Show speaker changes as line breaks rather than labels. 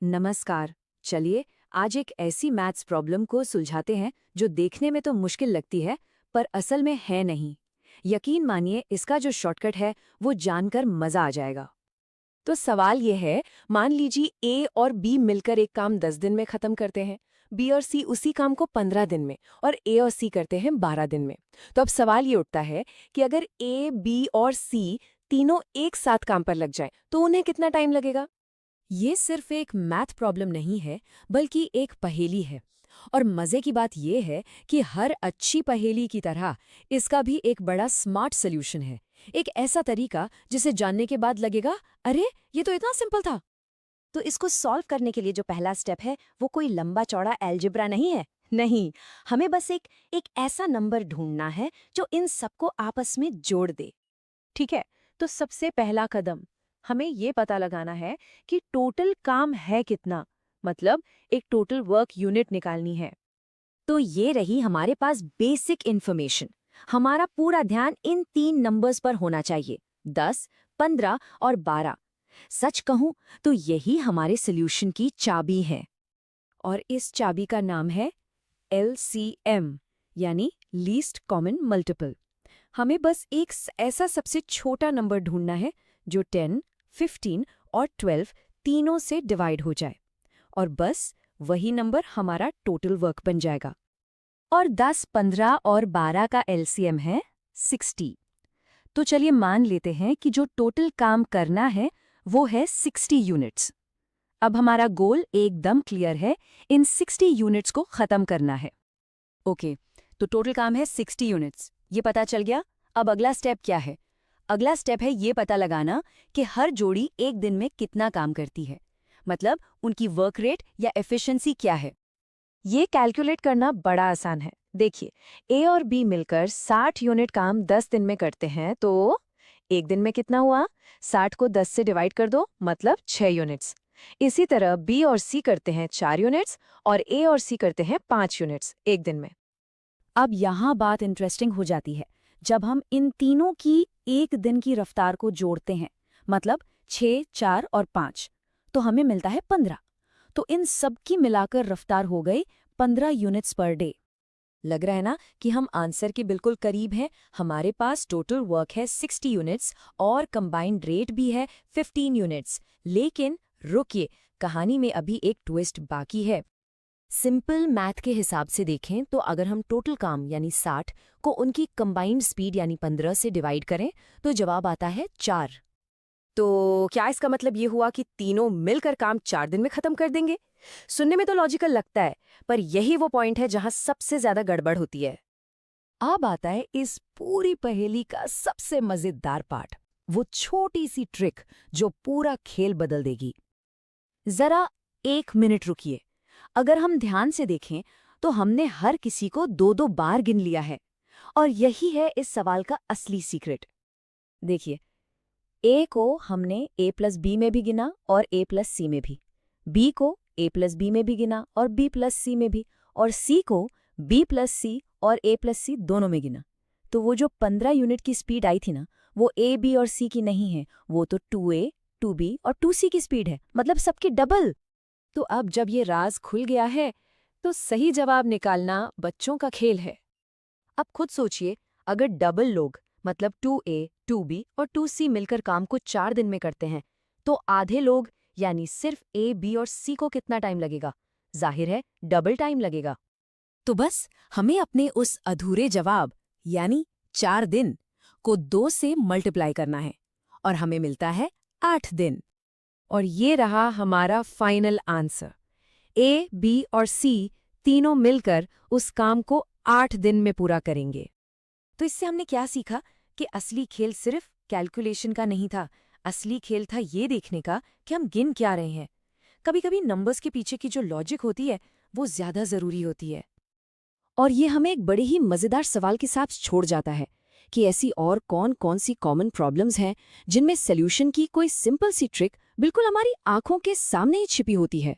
नमस्कार। चलिए आज एक ऐसी मैथ्स प्रॉब्लम को सुलझाते हैं जो देखने में तो मुश्किल लगती है पर असल में है नहीं। यकीन मानिए इसका जो शॉर्टकट है वो जानकर मजा आ जाएगा।
तो सवाल ये है, मान लीजिए ए और बी मिलकर एक काम 10 दिन में खत्म करते हैं। बी और सी उसी काम को 15 दिन में और ए और सी करते हैं 12 दिन में। तो अब सवाल ये उठता है कि अगर ए, बी और सी तीनों एक साथ काम पर लग जाएं, तो उन्हें कितना टाइम लगेगा?
ये सिर्फ एक मैथ प्रॉब्लम नहीं है बल्कि एक पहेली है। और मजे की बात यह है कि हर अच्छी पहेली की तरह इसका भी एक बड़ा स्मार्ट सॉल्यूशन है। एक ऐसा तरीका जिसे जानने के बाद लगेगा, अरे ये तो इतना सिंपल था।
तो इसको सॉल्व करने के लिए जो पहला स्टेप है वो कोई लंबा चौड़ा अलजेब्रा नहीं है। नहीं, हमें बस एक ऐसा नंबर ढूंढना है जो इन सबको आपस में जोड़ दे।
ठीक है, तो सबसे पहला कदम हमें ये पता लगाना है कि टोटल काम है कितना, मतलब एक टोटल वर्क यूनिट निकालनी है।
तो ये रही हमारे पास बेसिक इन्फॉर्मेशन। हमारा पूरा ध्यान इन 3 नंबर्स पर होना चाहिए, 10, 15 और 12। सच कहूं तो यही हमारे सॉल्यूशन की चाबी है।
और इस चाबी का नाम है LCM, यानी लीस्ट कॉमन मल्टीपल। हमें बस एक ऐसा सबसे छोटा नंबर ढूंढना है जो 10, 15 और 12 तीनों से डिवाइड हो जाए, और बस वही नंबर हमारा टोटल वर्क बन जाएगा।
और 10, 15 और 12 का एलसीएम है 60। तो चलिए मान लेते हैं कि जो टोटल काम करना है वो है 60 यूनिट्स। अब हमारा गोल एकदम क्लियर है, इन 60 यूनिट्स को खत्म करना है।
ओके, तो टोटल काम है 60 यूनिट्स, ये पता चल गया। अब अगला स्टेप क्या है? अगला स्टेप है ये पता लगाना कि हर जोड़ी एक दिन में कितना काम करती है, मतलब उनकी वर्क रेट या एफिशिएंसी क्या है।
ये कैलकुलेट करना बड़ा आसान है। देखिए, ए और बी मिलकर 60 यूनिट काम 10 दिन में करते हैं, तो एक दिन में कितना हुआ? 60 को 10 से डिवाइड कर दो, मतलब 6 यूनिट्स। इसी तरह बी और सी करते हैं 4 यूनिट्स और ए और सी करते हैं 5 यूनिट्स एक दिन में।
अब यहाँ बात इंटरेस्टिंग हो जाती है जब हम इन तीनों की एक दिन की रफ्तार को जोड़ते हैं, मतलब 6, 4 और 5, तो हमें मिलता है 15। तो इन सब की मिलाकर रफ्तार हो गई 15 यूनिट्स पर डे। लग रहा है ना कि हम आंसर के बिल्कुल करीब हैं। हमारे पास टोटल वर्क है 60 यूनिट्स और कंबाइंड रेट भी है 15 यूनिट्स। लेकिन रुकिए, कहानी में अभी एक ट्विस्ट बाकी है। सिंपल मैथ के हिसाब से देखें तो अगर हम टोटल काम यानी 60 को उनकी कंबाइंड स्पीड यानी 15 से डिवाइड करें तो जवाब आता है 4।
तो क्या इसका मतलब ये हुआ कि तीनों मिलकर काम 4 दिन में खत्म कर देंगे? सुनने में तो लॉजिकल लगता है, पर यही वो पॉइंट है जहां सबसे ज्यादा गड़बड़ होती है।
अब आता है इस पूरी पहेली का सबसे मजेदार पार्ट, वो छोटी सी ट्रिक जो पूरा खेल बदल देगी। जरा 1 मिनट रुकिए। अगर हम ध्यान से देखें तो हमने हर किसी को 2-2 बार गिन लिया है, और यही है इस सवाल का असली सीक्रेट। देखिए, ए को हमने a प्लस बी में भी गिना और a प्लस सी में भी, बी को a प्लस बी में भी गिना और b प्लस सी में भी, और c को b प्लस सी और a प्लस सी दोनों में गिना। तो वो जो 15 यूनिट की स्पीड आई थी ना, वो a, b और c की नहीं है, वो तो 2a, 2b और 2c की स्पीड है, मतलब सबकी डबल। तो अब जब ये राज खुल गया है तो सही जवाब निकालना बच्चों का खेल है। अब खुद सोचिए, अगर डबल लोग मतलब 2a, 2b और 2c मिलकर काम को 4 दिन में करते हैं, तो आधे लोग यानी सिर्फ a, b और c को कितना टाइम लगेगा? जाहिर है डबल टाइम लगेगा। तो बस हमें अपने उस अधूरे जवाब यानी 4 दिन को 2 से मल्टीप्लाई करना है और हमें मिलता है 8 दिन। और ये रहा हमारा फाइनल आंसर। ए, बी और सी तीनों मिलकर उस काम को 8 दिन में पूरा करेंगे। तो इससे हमने क्या सीखा कि असली खेल सिर्फ कैलकुलेशन का नहीं था, असली खेल था ये देखने का कि हम गिन क्या रहे हैं। कभी-कभी नंबर्स के पीछे की जो लॉजिक होती है वो ज्यादा जरूरी होती है। और ये हमें एक बड़े ही मजेदार सवाल के साथ छोड़ जाता है कि ऐसी और कौन-कौन सी कॉमन प्रॉब्लम्स हैं जिनमें सॉल्यूशन की कोई सिंपल सी ट्रिक बिल्कुल हमारी आंखों के सामने ही छिपी होती है।